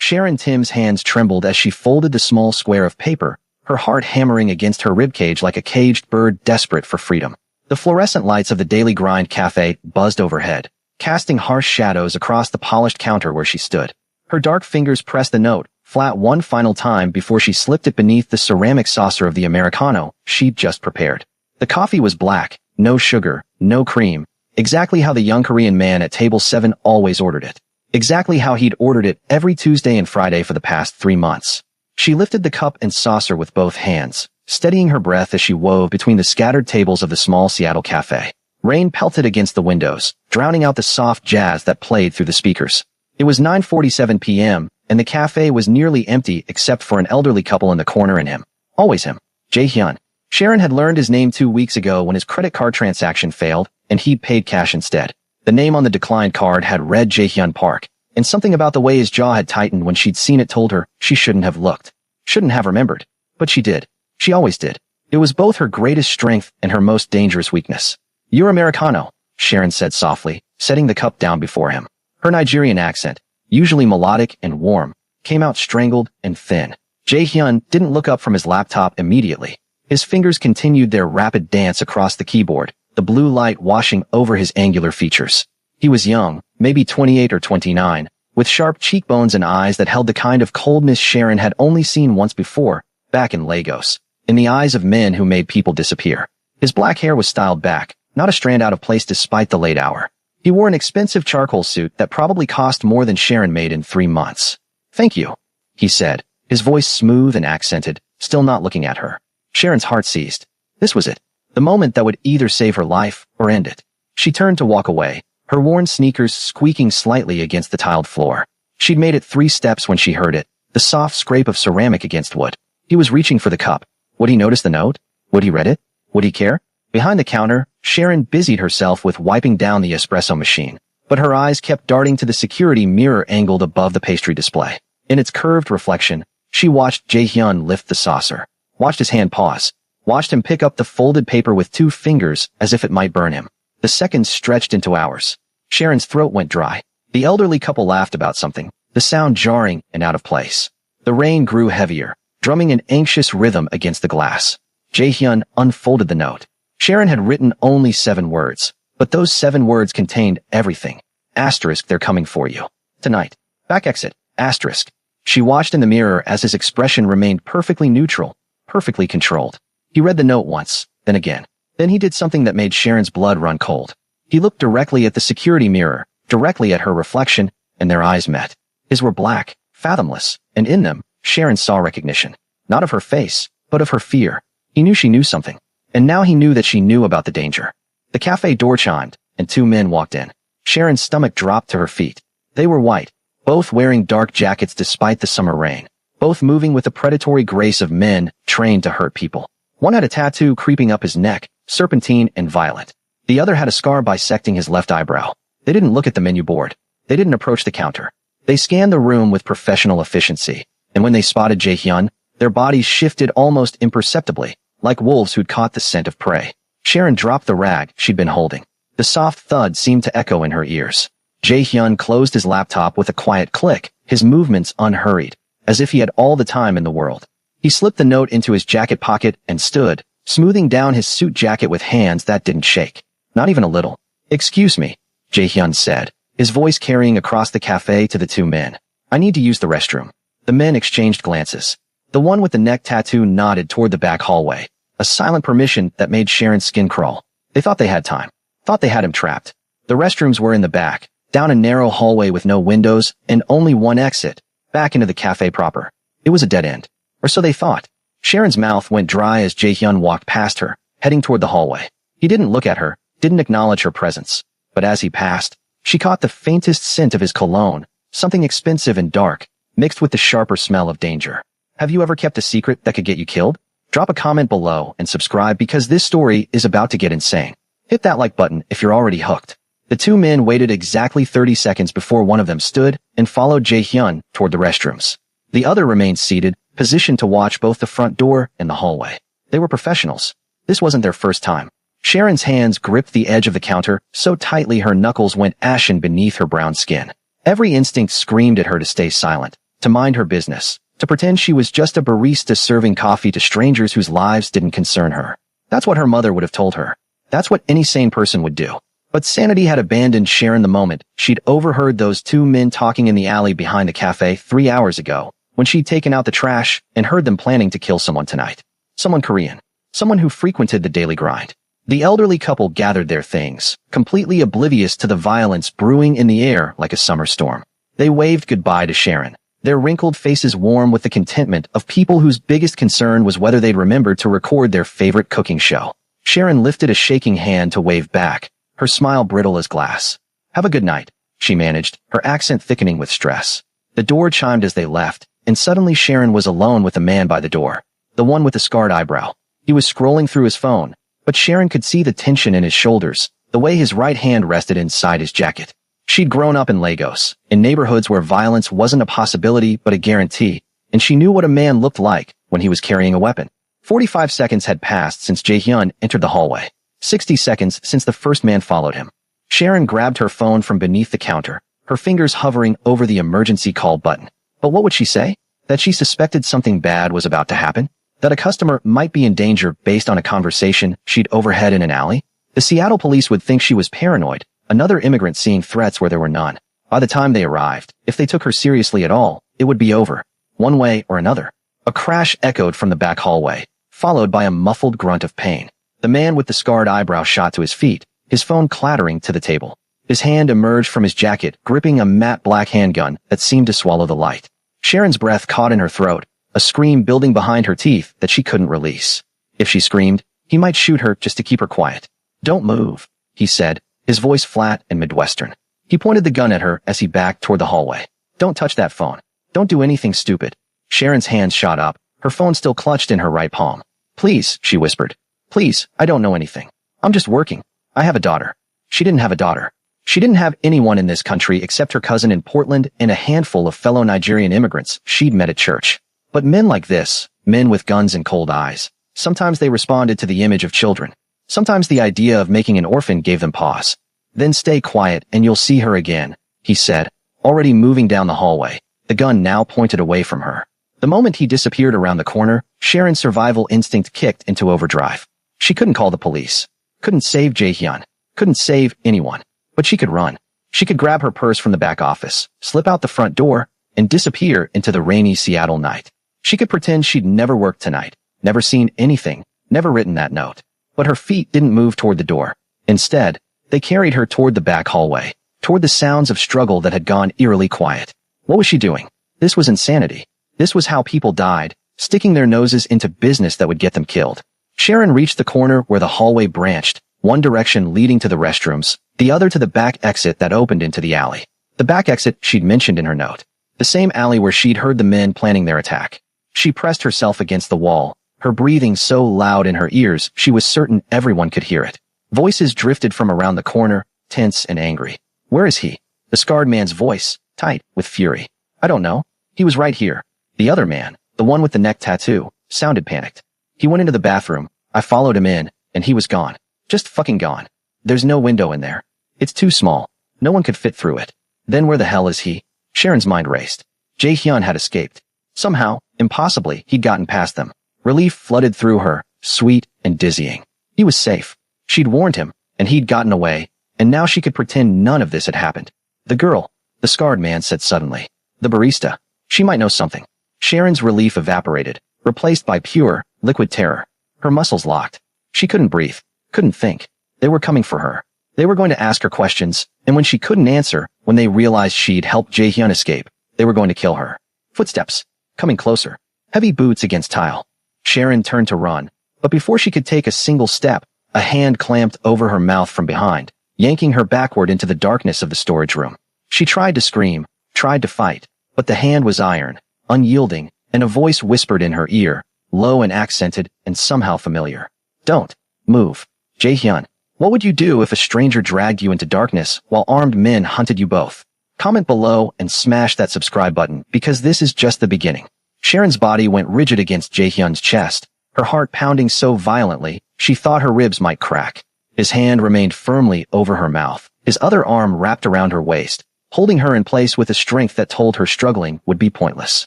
Sharon Tim's hands trembled as she folded the small square of paper, her heart hammering against her ribcage like a caged bird desperate for freedom. The fluorescent lights of the Daily Grind cafe buzzed overhead, casting harsh shadows across the polished counter where she stood. Her dark fingers pressed the note, flat one final time before she slipped it beneath the ceramic saucer of the Americano she'd just prepared. The coffee was black, no sugar, no cream, exactly how the young Korean man at table 7 always ordered it. Exactly how he'd ordered it every Tuesday and Friday for the past 3 months. She lifted the cup and saucer with both hands, steadying her breath as she wove between the scattered tables of the small Seattle cafe. Rain pelted against the windows, drowning out the soft jazz that played through the speakers. It was 9:47 p.m., and the cafe was nearly empty except for an elderly couple in the corner and him. Always him. Jae-hyun. Sharon had learned his name 2 weeks ago when his credit card transaction failed, and he'd paid cash instead. The name on the declined card had read Jae-hyun Park, and something about the way his jaw had tightened when she'd seen it told her she shouldn't have looked. Shouldn't have remembered. But she did. She always did. It was both her greatest strength and her most dangerous weakness. "You're Americano," Sharon said softly, setting the cup down before him. Her Nigerian accent, usually melodic and warm, came out strangled and thin. Jae-hyun didn't look up from his laptop immediately. His fingers continued their rapid dance across the keyboard, the blue light washing over his angular features. He was young, maybe 28 or 29, with sharp cheekbones and eyes that held the kind of coldness Sharon had only seen once before, back in Lagos, in the eyes of men who made people disappear. His black hair was styled back, not a strand out of place despite the late hour. He wore an expensive charcoal suit that probably cost more than Sharon made in 3 months. "Thank you," he said, his voice smooth and accented, still not looking at her. Sharon's heart seized. This was it, the moment that would either save her life or end it. She turned to walk away, her worn sneakers squeaking slightly against the tiled floor. She'd made it 3 steps when she heard it, the soft scrape of ceramic against wood. He was reaching for the cup. Would he notice the note? Would he read it? Would he care? Behind the counter, Sharon busied herself with wiping down the espresso machine, but her eyes kept darting to the security mirror angled above the pastry display. In its curved reflection, she watched Jae-hyun lift the saucer, watched his hand pause, watched him pick up the folded paper with 2 fingers as if it might burn him. The seconds stretched into hours. Sharon's throat went dry. The elderly couple laughed about something, the sound jarring and out of place. The rain grew heavier, drumming an anxious rhythm against the glass. Jae-hyun unfolded the note. Sharon had written only 7 words, but those 7 words contained everything. Asterisk, they're coming for you. Tonight. Back exit. Asterisk. She watched in the mirror as his expression remained perfectly neutral, perfectly controlled. He read the note once, then again. Then he did something that made Sharon's blood run cold. He looked directly at the security mirror, directly at her reflection, and their eyes met. His were black, fathomless, and in them, Sharon saw recognition. Not of her face, but of her fear. He knew she knew something. And now he knew that she knew about the danger. The cafe door chimed, and 2 men walked in. Sharon's stomach dropped to her feet. They were white, both wearing dark jackets despite the summer rain, both moving with the predatory grace of men trained to hurt people. One had a tattoo creeping up his neck, serpentine and violent. The other had a scar bisecting his left eyebrow. They didn't look at the menu board. They didn't approach the counter. They scanned the room with professional efficiency, and when they spotted Jae-hyun, their bodies shifted almost imperceptibly, like wolves who'd caught the scent of prey. Sharon dropped the rag she'd been holding. The soft thud seemed to echo in her ears. Jae-hyun closed his laptop with a quiet click, his movements unhurried, as if he had all the time in the world. He slipped the note into his jacket pocket and stood, smoothing down his suit jacket with hands that didn't shake. Not even a little. "Excuse me," Jae-hyun said, his voice carrying across the cafe to the 2 men. "I need to use the restroom." The men exchanged glances. The one with the neck tattoo nodded toward the back hallway, a silent permission that made Sharon's skin crawl. They thought they had time. Thought they had him trapped. The restrooms were in the back, down a narrow hallway with no windows and only one exit, back into the cafe proper. It was a dead end. Or so they thought. Sharon's mouth went dry as Jae-hyun walked past her, heading toward the hallway. He didn't look at her, didn't acknowledge her presence. But as he passed, she caught the faintest scent of his cologne, something expensive and dark, mixed with the sharper smell of danger. Have you ever kept a secret that could get you killed? Drop a comment below and subscribe because this story is about to get insane. Hit that like button if you're already hooked. The 2 men waited exactly 30 seconds before one of them stood and followed Jae-hyun toward the restrooms. The other remained seated, positioned to watch both the front door and the hallway. They were professionals. This wasn't their first time. Sharon's hands gripped the edge of the counter so tightly her knuckles went ashen beneath her brown skin. Every instinct screamed at her to stay silent, to mind her business, to pretend she was just a barista serving coffee to strangers whose lives didn't concern her. That's what her mother would have told her. That's what any sane person would do. But sanity had abandoned Sharon the moment she'd overheard those two men talking in the alley behind the cafe 3 hours ago, when she'd taken out the trash and heard them planning to kill someone tonight. Someone Korean. Someone who frequented the daily grind. The elderly couple gathered their things, completely oblivious to the violence brewing in the air like a summer storm. They waved goodbye to Sharon, their wrinkled faces warm with the contentment of people whose biggest concern was whether they'd remember to record their favorite cooking show. Sharon lifted a shaking hand to wave back, her smile brittle as glass. "Have a good night," she managed, her accent thickening with stress. The door chimed as they left, and suddenly Sharon was alone with the man by the door, the one with the scarred eyebrow. He was scrolling through his phone, but Sharon could see the tension in his shoulders, the way his right hand rested inside his jacket. She'd grown up in Lagos, in neighborhoods where violence wasn't a possibility but a guarantee, and she knew what a man looked like when he was carrying a weapon. 45 seconds had passed since Jae-hyun entered the hallway. 60 seconds since the first man followed him. Sharon grabbed her phone from beneath the counter, her fingers hovering over the emergency call button. But what would she say? That she suspected something bad was about to happen? That a customer might be in danger based on a conversation she'd overheard in an alley? The Seattle police would think she was paranoid, another immigrant seeing threats where there were none. By the time they arrived, if they took her seriously at all, it would be over, one way or another. A crash echoed from the back hallway, followed by a muffled grunt of pain. The man with the scarred eyebrow shot to his feet, his phone clattering to the table. His hand emerged from his jacket, gripping a matte black handgun that seemed to swallow the light. Sharon's breath caught in her throat, a scream building behind her teeth that she couldn't release. If she screamed, he might shoot her just to keep her quiet. "Don't move," he said, his voice flat and Midwestern. He pointed the gun at her as he backed toward the hallway. "Don't touch that phone. Don't do anything stupid." Sharon's hands shot up, her phone still clutched in her right palm. "Please," she whispered. "Please, I don't know anything. I'm just working. I have a daughter." She didn't have a daughter. She didn't have anyone in this country except her cousin in Portland and a handful of fellow Nigerian immigrants she'd met at church. But men like this, men with guns and cold eyes, sometimes they responded to the image of children. Sometimes the idea of making an orphan gave them pause. "Then stay quiet and you'll see her again," he said, already moving down the hallway, the gun now pointed away from her. The moment he disappeared around the corner, Sharon's survival instinct kicked into overdrive. She couldn't call the police, couldn't save Jae-hyun, couldn't save anyone, but she could run. She could grab her purse from the back office, slip out the front door, and disappear into the rainy Seattle night. She could pretend she'd never worked tonight, never seen anything, never written that note. But her feet didn't move toward the door. Instead, they carried her toward the back hallway, toward the sounds of struggle that had gone eerily quiet. What was she doing? This was insanity. This was how people died, sticking their noses into business that would get them killed. Sharon reached the corner where the hallway branched, one direction leading to the restrooms, the other to the back exit that opened into the alley. The back exit she'd mentioned in her note. The same alley where she'd heard the men planning their attack. She pressed herself against the wall, her breathing so loud in her ears she was certain everyone could hear it. Voices drifted from around the corner, tense and angry. "Where is he?" The scarred man's voice, tight with fury. "I don't know. He was right here." The other man, the one with the neck tattoo, sounded panicked. "He went into the bathroom. I followed him in, and he was gone. Just fucking gone. There's no window in there. It's too small. No one could fit through it." Then where the hell is he? Sharon's mind raced. Jae-hyun had escaped. Somehow, impossibly, he'd gotten past them. Relief flooded through her, sweet and dizzying. He was safe. She'd warned him, and he'd gotten away, and now she could pretend none of this had happened. "The girl," the scarred man said suddenly. "The barista. She might know something." Sharon's relief evaporated, replaced by pure, liquid terror. Her muscles locked. She couldn't breathe, couldn't think. They were coming for her. They were going to ask her questions, and when she couldn't answer, when they realized she'd helped Jae-hyun escape, they were going to kill her. Footsteps, coming closer. Heavy boots against tile. Sharon turned to run, but before she could take a single step, a hand clamped over her mouth from behind, yanking her backward into the darkness of the storage room. She tried to scream, tried to fight, but the hand was iron, unyielding, and a voice whispered in her ear, low and accented and somehow familiar. "Don't move. Jae-hyun, what would you do if a stranger dragged you into darkness while armed men hunted you both?" Comment below and smash that subscribe button because this is just the beginning. Sharon's body went rigid against Jae-hyun's chest, her heart pounding so violently she thought her ribs might crack. His hand remained firmly over her mouth, his other arm wrapped around her waist, holding her in place with a strength that told her struggling would be pointless.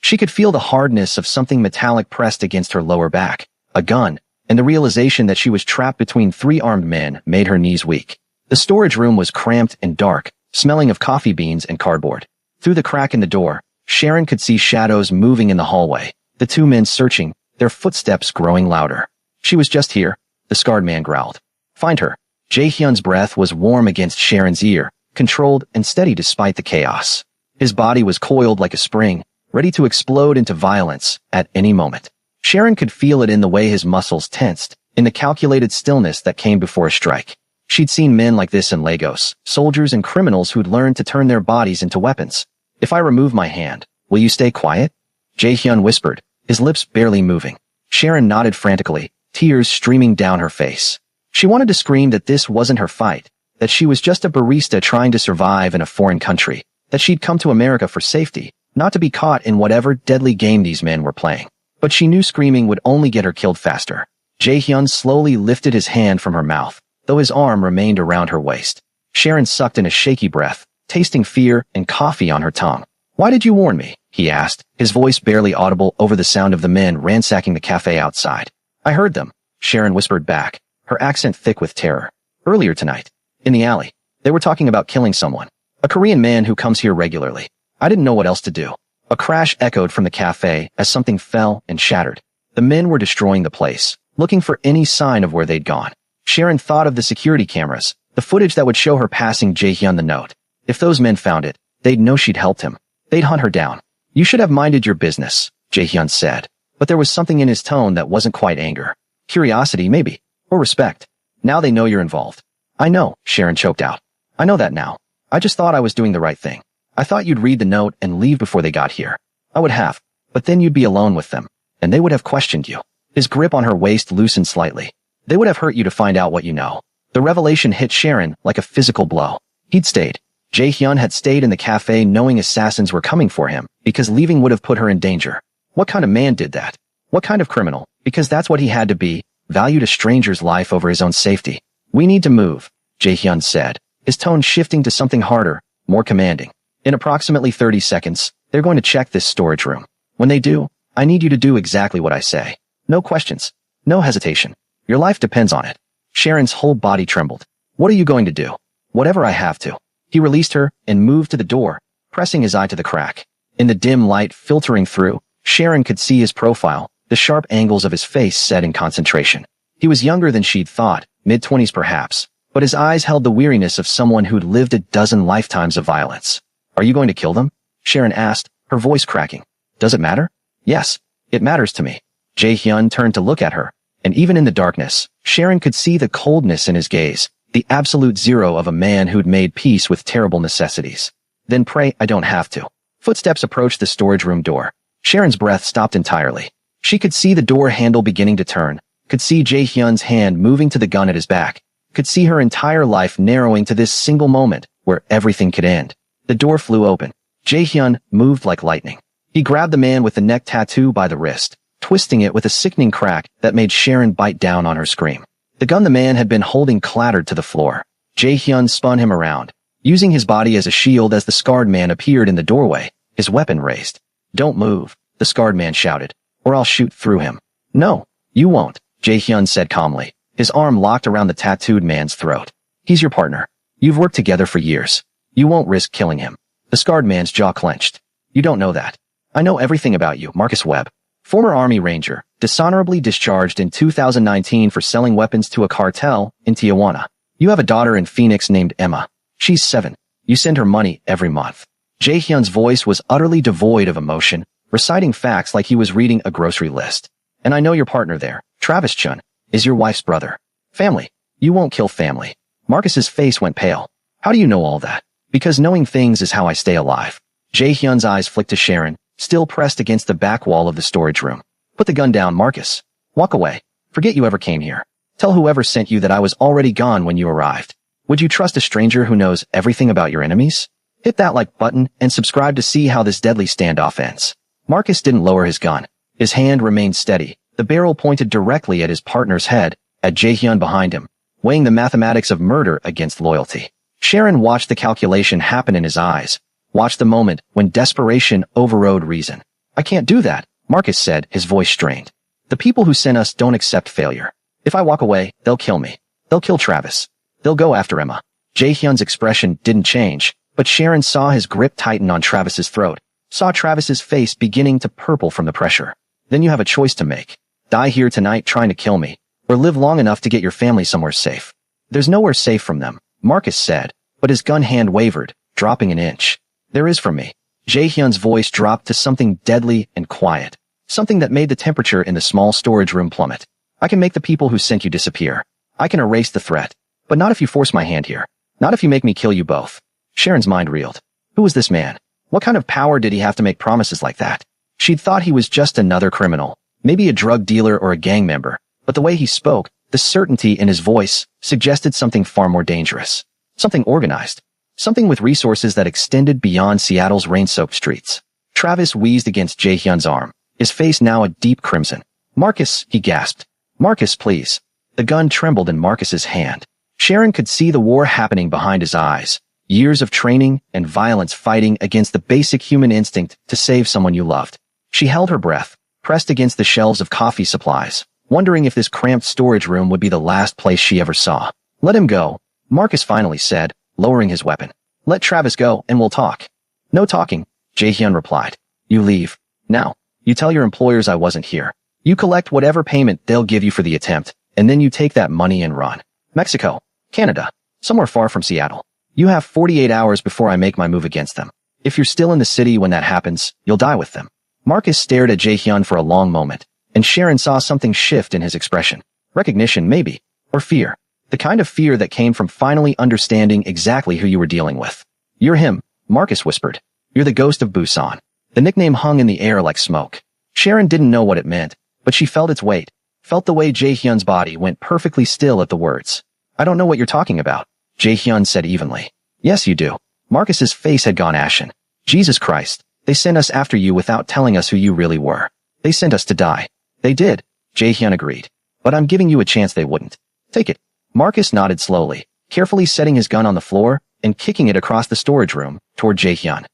She could feel the hardness of something metallic pressed against her lower back. A gun, and the realization that she was trapped between three armed men made her knees weak. The storage room was cramped and dark, smelling of coffee beans and cardboard. Through the crack in the door, Sharon could see shadows moving in the hallway, the two men searching, their footsteps growing louder. She was just here, the scarred man growled. Find her. Jae-hyun's breath was warm against Sharon's ear, controlled and steady despite the chaos. His body was coiled like a spring, ready to explode into violence at any moment. Sharon could feel it in the way his muscles tensed, in the calculated stillness that came before a strike. She'd seen men like this in Lagos, soldiers and criminals who'd learned to turn their bodies into weapons. If I remove my hand, will you stay quiet? Jae-hyun whispered, his lips barely moving. Sharon nodded frantically, tears streaming down her face. She wanted to scream that this wasn't her fight, that she was just a barista trying to survive in a foreign country, that she'd come to America for safety, not to be caught in whatever deadly game these men were playing. But she knew screaming would only get her killed faster. Jae-hyun slowly lifted his hand from her mouth, though his arm remained around her waist. Sharon sucked in a shaky breath, tasting fear and coffee on her tongue. Why did you warn me? He asked, his voice barely audible over the sound of the men ransacking the cafe outside. I heard them, Sharon whispered back, her accent thick with terror. Earlier tonight, in the alley, they were talking about killing someone. A Korean man who comes here regularly. I didn't know what else to do. A crash echoed from the cafe as something fell and shattered. The men were destroying the place, looking for any sign of where they'd gone. Sharon thought of the security cameras, the footage that would show her passing Jae-hyun the note. If those men found it, they'd know she'd helped him. They'd hunt her down. You should have minded your business, Jae-hyun said. But there was something in his tone that wasn't quite anger. Curiosity, maybe. Or respect. Now they know you're involved. I know, Sharon choked out. I know that now. I just thought I was doing the right thing. I thought you'd read the note and leave before they got here. I would have. But then you'd be alone with them. And they would have questioned you. His grip on her waist loosened slightly. They would have hurt you to find out what you know. The revelation hit Sharon like a physical blow. He'd stayed. Jae-hyun had stayed in the cafe knowing assassins were coming for him, because leaving would have put her in danger. What kind of man did that? What kind of criminal? Because that's what he had to be, valued a stranger's life over his own safety. We need to move, Jae-hyun said, his tone shifting to something harder, more commanding. In approximately 30 seconds, they're going to check this storage room. When they do, I need you to do exactly what I say. No questions. No hesitation. Your life depends on it. Sharon's whole body trembled. What are you going to do? Whatever I have to. He released her and moved to the door, pressing his eye to the crack. In the dim light filtering through, Sharon could see his profile, the sharp angles of his face set in concentration. He was younger than she'd thought, mid-20s perhaps, but his eyes held the weariness of someone who'd lived a dozen lifetimes of violence. Are you going to kill them? Sharon asked, her voice cracking. Does it matter? Yes, it matters to me. Jae-hyun turned to look at her, and even in the darkness, Sharon could see the coldness in his gaze, the absolute zero of a man who'd made peace with terrible necessities. Then pray I don't have to. Footsteps approached the storage room door. Sharon's breath stopped entirely. She could see the door handle beginning to turn, could see Jae-hyun's hand moving to the gun at his back, could see her entire life narrowing to this single moment where everything could end. The door flew open. Jae-hyun moved like lightning. He grabbed the man with the neck tattoo by the wrist, twisting it with a sickening crack that made Sharon bite down on her scream. The gun the man had been holding clattered to the floor. Jae-hyun spun him around, using his body as a shield as the scarred man appeared in the doorway, his weapon raised. Don't move, the scarred man shouted, or I'll shoot through him. No, you won't, Jae-hyun said calmly, his arm locked around the tattooed man's throat. He's your partner. You've worked together for years. You won't risk killing him. The scarred man's jaw clenched. You don't know that. I know everything about you, Marcus Webb. Former Army Ranger, dishonorably discharged in 2019 for selling weapons to a cartel in Tijuana. You have a daughter in Phoenix named Emma. She's 7. You send her money every month. Jae-hyun's voice was utterly devoid of emotion, reciting facts like he was reading a grocery list. And I know your partner there, Travis Chun, is your wife's brother. Family. You won't kill family. Marcus's face went pale. How do you know all that? Because knowing things is how I stay alive. Jae-hyun's eyes flicked to Sharon, still pressed against the back wall of the storage room. Put the gun down, Marcus. Walk away. Forget you ever came here. Tell whoever sent you that I was already gone when you arrived. Would you trust a stranger who knows everything about your enemies? Hit that like button and subscribe to see how this deadly standoff ends. Marcus didn't lower his gun. His hand remained steady, the barrel pointed directly at his partner's head, at Jae-hyun behind him, weighing the mathematics of murder against loyalty. Sharon watched the calculation happen in his eyes, watched the moment when desperation overrode reason. I can't do that, Marcus said, his voice strained. The people who sent us don't accept failure. If I walk away, they'll kill me. They'll kill Travis. They'll go after Emma. Jae-hyun's expression didn't change, but Sharon saw his grip tighten on Travis's throat, saw Travis's face beginning to purple from the pressure. Then you have a choice to make. Die here tonight trying to kill me, or live long enough to get your family somewhere safe. There's nowhere safe from them, Marcus said, but his gun hand wavered, dropping an inch. There is from me. Jae-hyun's voice dropped to something deadly and quiet, something that made the temperature in the small storage room plummet. I can make the people who sent you disappear. I can erase the threat, but not if you force my hand here. Not if you make me kill you both. Sharon's mind reeled. Who was this man? What kind of power did he have to make promises like that? She'd thought he was just another criminal, maybe a drug dealer or a gang member, but the way he spoke, the certainty in his voice, suggested something far more dangerous. Something organized. Something with resources that extended beyond Seattle's rain-soaked streets. Travis wheezed against Jae-hyun's arm, his face now a deep crimson. Marcus, he gasped. Marcus, please. The gun trembled in Marcus's hand. Sharon could see the war happening behind his eyes. Years of training and violence fighting against the basic human instinct to save someone you loved. She held her breath, pressed against the shelves of coffee supplies, wondering if this cramped storage room would be the last place she ever saw. Let him go, Marcus finally said, lowering his weapon. Let Travis go and we'll talk. No talking, Jae-hyun replied. You leave. Now. You tell your employers I wasn't here. You collect whatever payment they'll give you for the attempt, and then you take that money and run. Mexico. Canada. Somewhere far from Seattle. You have 48 hours before I make my move against them. If you're still in the city when that happens, you'll die with them. Marcus stared at Jae-hyun for a long moment, and Sharon saw something shift in his expression. Recognition, maybe. Or fear. The kind of fear that came from finally understanding exactly who you were dealing with. You're him, Marcus whispered. You're the ghost of Busan. The nickname hung in the air like smoke. Sharon didn't know what it meant, but she felt its weight, felt the way Jae-hyun's body went perfectly still at the words. I don't know what you're talking about, Jae-hyun said evenly. Yes, you do. Marcus's face had gone ashen. Jesus Christ, they sent us after you without telling us who you really were. They sent us to die. They did, Jae-hyun agreed. But I'm giving you a chance they wouldn't. Take it. Marcus nodded slowly, carefully setting his gun on the floor and kicking it across the storage room toward Jae-hyun.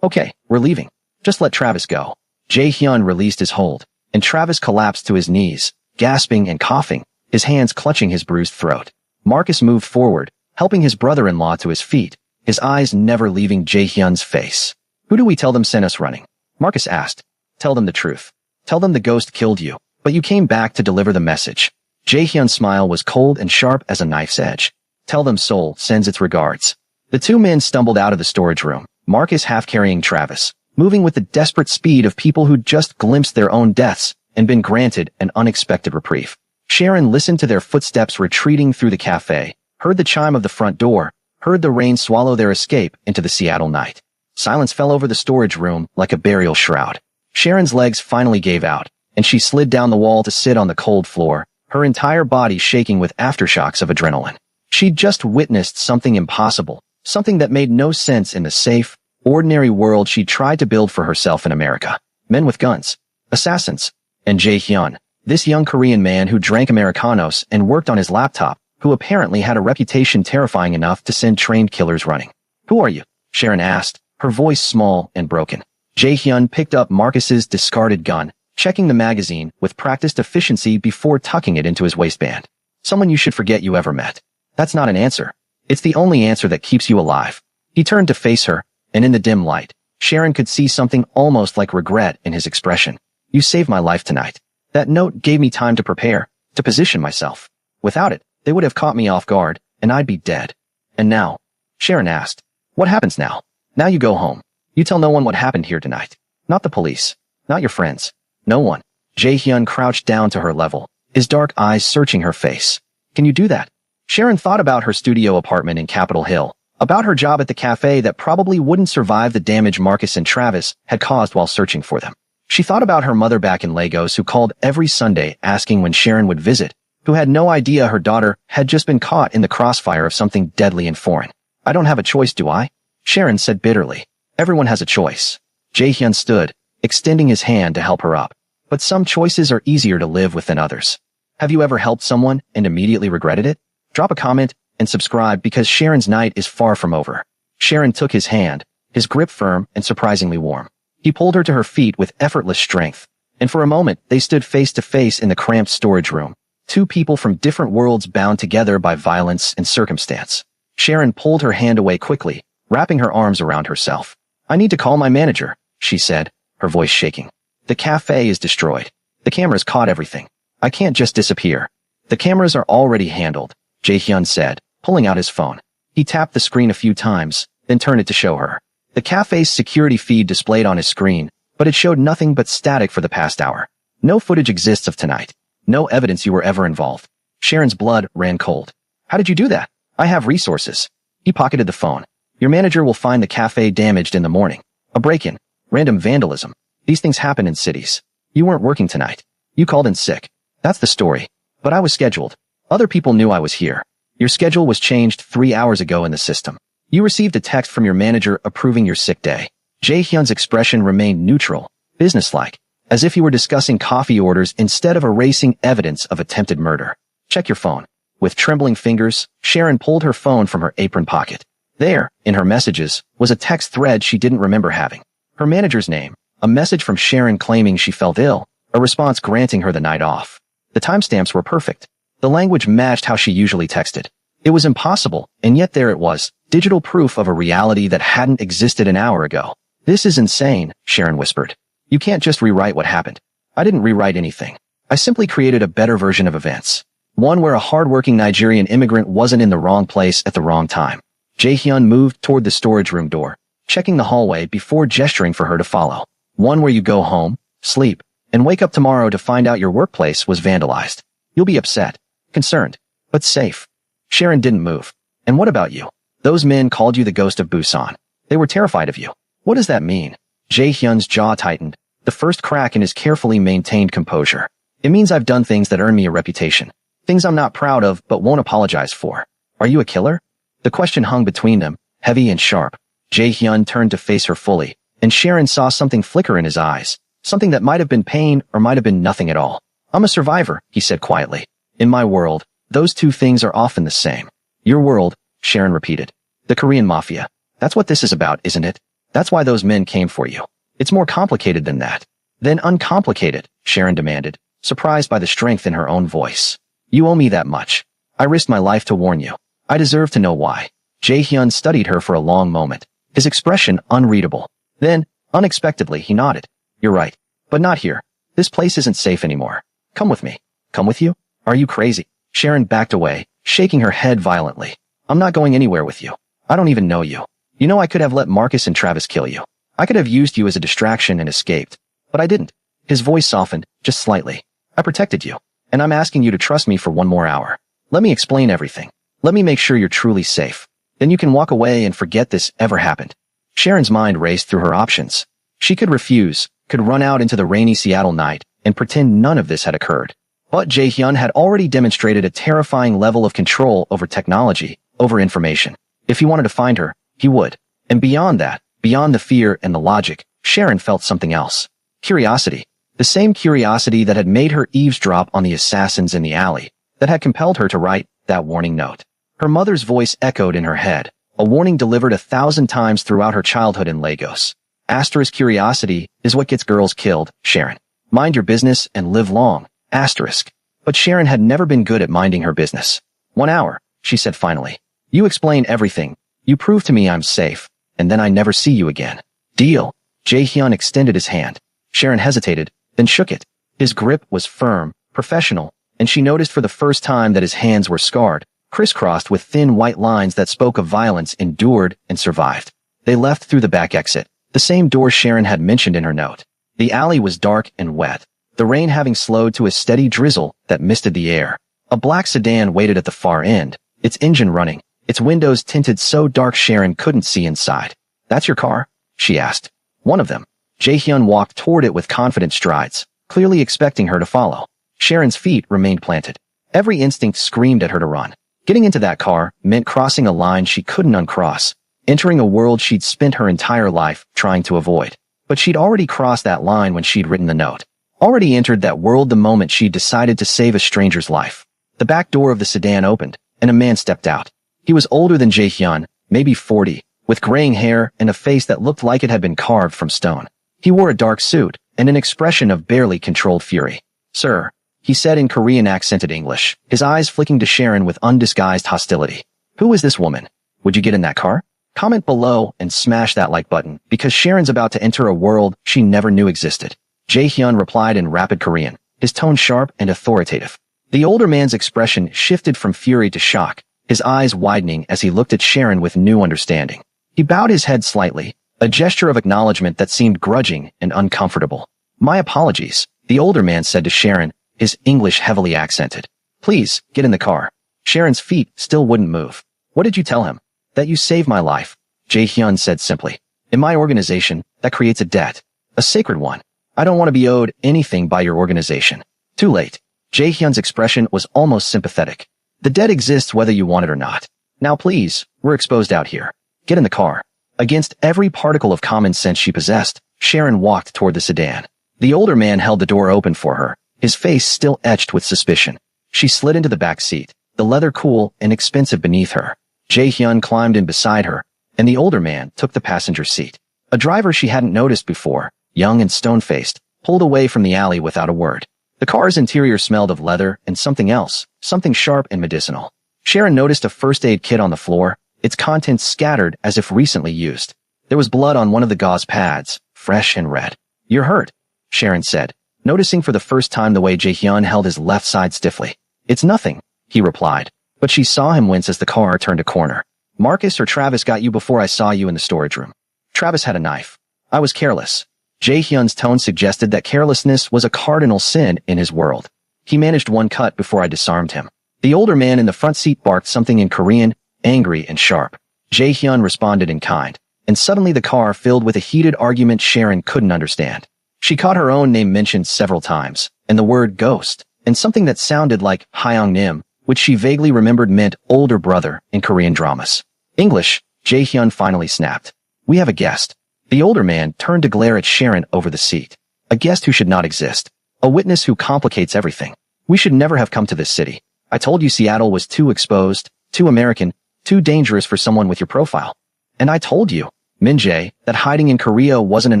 Okay, we're leaving. Just let Travis go. Jae-hyun released his hold, and Travis collapsed to his knees, gasping and coughing, his hands clutching his bruised throat. Marcus moved forward, helping his brother-in-law to his feet, his eyes never leaving Jae-hyun's face. Who do we tell them sent us running? Marcus asked. Tell them the truth. Tell them the ghost killed you, but you came back to deliver the message. Jae-hyun's smile was cold and sharp as a knife's edge. Tell them Seoul sends its regards. The two men stumbled out of the storage room, Marcus half-carrying Travis, moving with the desperate speed of people who'd just glimpsed their own deaths and been granted an unexpected reprieve. Sharon listened to their footsteps retreating through the cafe, heard the chime of the front door, heard the rain swallow their escape into the Seattle night. Silence fell over the storage room like a burial shroud. Sharon's legs finally gave out, and she slid down the wall to sit on the cold floor, her entire body shaking with aftershocks of adrenaline. She'd just witnessed something impossible, something that made no sense in the safe, ordinary world she tried to build for herself in America. Men with guns. Assassins. And Jae-hyun, this young Korean man who drank Americanos and worked on his laptop, who apparently had a reputation terrifying enough to send trained killers running. Who are you? Sharon asked, her voice small and broken. Jae-hyun picked up Marcus's discarded gun, checking the magazine with practiced efficiency before tucking it into his waistband. Someone you should forget you ever met. That's not an answer. It's the only answer that keeps you alive. He turned to face her, and in the dim light, Sharon could see something almost like regret in his expression. You saved my life tonight. That note gave me time to prepare, to position myself. Without it, they would have caught me off guard, and I'd be dead. And now? Sharon asked. What happens now? Now you go home. You tell no one what happened here tonight. Not the police. Not your friends. No one. Jae-hyun crouched down to her level, his dark eyes searching her face. Can you do that? Sharon thought about her studio apartment in Capitol Hill, about her job at the cafe that probably wouldn't survive the damage Marcus and Travis had caused while searching for them. She thought about her mother back in Lagos who called every Sunday asking when Sharon would visit, who had no idea her daughter had just been caught in the crossfire of something deadly and foreign. I don't have a choice, do I? Sharon said bitterly. Everyone has a choice. Jae-hyun stood, extending his hand to help her up. But some choices are easier to live with than others. Have you ever helped someone and immediately regretted it? Drop a comment and subscribe because Sharon's night is far from over. Sharon took his hand, his grip firm and surprisingly warm. He pulled her to her feet with effortless strength, and for a moment they stood face to face in the cramped storage room. Two people from different worlds bound together by violence and circumstance. Sharon pulled her hand away quickly, wrapping her arms around herself. "I need to call my manager," she said, her voice shaking. "The cafe is destroyed. The cameras caught everything. I can't just disappear." "The cameras are already handled," Jae-hyun said, pulling out his phone. He tapped the screen a few times, then turned it to show her. The cafe's security feed displayed on his screen, but it showed nothing but static for the past hour. "No footage exists of tonight. No evidence you were ever involved." Sharon's blood ran cold. "How did you do that?" "I have resources." He pocketed the phone. "Your manager will find the cafe damaged in the morning. A break-in, random vandalism. These things happen in cities. You weren't working tonight. You called in sick. That's the story. But I was scheduled. Other people knew I was here. Your schedule was changed 3 hours ago in the system. You received a text from your manager approving your sick day." Jae-hyun's expression remained neutral, businesslike, as if he were discussing coffee orders instead of erasing evidence of attempted murder. "Check your phone." With trembling fingers, Sharon pulled her phone from her apron pocket. There, in her messages, was a text thread she didn't remember having. Her manager's name, a message from Sharon claiming she felt ill, a response granting her the night off. The timestamps were perfect. The language matched how she usually texted. It was impossible, and yet there it was, digital proof of a reality that hadn't existed an hour ago. "This is insane," Sharon whispered. "You can't just rewrite what happened." "I didn't rewrite anything. I simply created a better version of events. One where a hardworking Nigerian immigrant wasn't in the wrong place at the wrong time." Jae-hyun moved toward the storage room door, checking the hallway before gesturing for her to follow. "One where you go home, sleep, and wake up tomorrow to find out your workplace was vandalized. You'll be upset, concerned, but safe." Sharon didn't move. "And what about you? Those men called you the ghost of Busan. They were terrified of you. What does that mean?" Jae-hyun's jaw tightened, the first crack in his carefully maintained composure. "It means I've done things that earn me a reputation. Things I'm not proud of but won't apologize for." "Are you a killer?" The question hung between them, heavy and sharp. Jae-hyun turned to face her fully, and Sharon saw something flicker in his eyes, something that might have been pain or might have been nothing at all. "I'm a survivor," he said quietly. "In my world, those two things are often the same." "Your world," Sharon repeated. "The Korean Mafia. That's what this is about, isn't it? That's why those men came for you." "It's more complicated than that." "Then uncomplicated," Sharon demanded, surprised by the strength in her own voice. "You owe me that much. I risked my life to warn you. I deserve to know why." Jae-hyun studied her for a long moment, his expression unreadable. Then, unexpectedly, he nodded. "You're right. But not here. This place isn't safe anymore. Come with me." "Come with you? Are you crazy?" Sharon backed away, shaking her head violently. "I'm not going anywhere with you. I don't even know you. You know, I could have let Marcus and Travis kill you. I could have used you as a distraction and escaped. But I didn't." His voice softened, just slightly. "I protected you. And I'm asking you to trust me for one more hour. Let me explain everything. Let me make sure you're truly safe. Then you can walk away and forget this ever happened." Sharon's mind raced through her options. She could refuse, could run out into the rainy Seattle night, and pretend none of this had occurred. But Jae-hyun had already demonstrated a terrifying level of control over technology, over information. If he wanted to find her, he would. And beyond that, beyond the fear and the logic, Sharon felt something else. Curiosity. The same curiosity that had made her eavesdrop on the assassins in the alley, that had compelled her to write that warning note. Her mother's voice echoed in her head, a warning delivered 1,000 times throughout her childhood in Lagos. Asterisk curiosity is what gets girls killed, Sharon. Mind your business and live long. Asterisk. But Sharon had never been good at minding her business. 1 hour, she said finally. You explain everything. You prove to me I'm safe, and then I never see you again. Deal. Jae-hyun extended his hand. Sharon hesitated, then shook it. His grip was firm, professional, and she noticed for the first time that his hands were scarred, crisscrossed with thin white lines that spoke of violence endured and survived. They left through the back exit, the same door Sharon had mentioned in her note. The alley was dark and wet, the rain having slowed to a steady drizzle that misted the air. A black sedan waited at the far end, its engine running, its windows tinted so dark Sharon couldn't see inside. "That's your car?" she asked. "One of them." Jae-hyun walked toward it with confident strides, clearly expecting her to follow. Sharon's feet remained planted. Every instinct screamed at her to run. Getting into that car meant crossing a line she couldn't uncross, entering a world she'd spent her entire life trying to avoid. But she'd already crossed that line when she'd written the note. Already entered that world the moment she'd decided to save a stranger's life. The back door of the sedan opened, and a man stepped out. He was older than Jae-hyun, maybe 40, with graying hair and a face that looked like it had been carved from stone. He wore a dark suit and an expression of barely controlled fury. "Sir," he said in Korean accented English, his eyes flicking to Sharon with undisguised hostility. "Who is this woman? Would you get in that car?" Comment below and smash that like button because Sharon's about to enter a world she never knew existed. Jae-hyun replied in rapid Korean, his tone sharp and authoritative. The older man's expression shifted from fury to shock, his eyes widening as he looked at Sharon with new understanding. He bowed his head slightly, a gesture of acknowledgement that seemed grudging and uncomfortable. "My apologies," the older man said to Sharon, his English heavily accented. "Please, get in the car." Sharon's feet still wouldn't move. "What did you tell him?" "That you saved my life," Jae-hyun said simply. "In my organization, that creates a debt. A sacred one. I don't want to be owed anything by your organization." Too late. Jae-hyun's expression was almost sympathetic. "The debt exists whether you want it or not. Now please, we're exposed out here. Get in the car." Against every particle of common sense she possessed, Sharon walked toward the sedan. The older man held the door open for her, his face still etched with suspicion. She slid into the back seat, the leather cool and expensive beneath her. Jae-hyun climbed in beside her, and the older man took the passenger seat. A driver she hadn't noticed before, young and stone-faced, pulled away from the alley without a word. The car's interior smelled of leather and something else, something sharp and medicinal. Sharon noticed a first aid kit on the floor, its contents scattered as if recently used. There was blood on one of the gauze pads, fresh and red. "You're hurt," Sharon said, noticing for the first time the way Jae-hyun held his left side stiffly. "It's nothing," he replied, but she saw him wince as the car turned a corner. "Marcus or Travis got you before I saw you in the storage room." "Travis had a knife. I was careless." Jae-hyun's tone suggested that carelessness was a cardinal sin in his world. "He managed one cut before I disarmed him." The older man in the front seat barked something in Korean, angry and sharp. Jae-hyun responded in kind, and suddenly the car filled with a heated argument Sharon couldn't understand. She caught her own name mentioned several times, and the word ghost, and something that sounded like Hyung-nim, which she vaguely remembered meant older brother in Korean dramas. "English," Jae-hyun finally snapped. "We have a guest." The older man turned to glare at Sharon over the seat. "A guest who should not exist. A witness who complicates everything. We should never have come to this city. I told you Seattle was too exposed, too American, too dangerous for someone with your profile. And I told you, Min-jae, that hiding in Korea wasn't an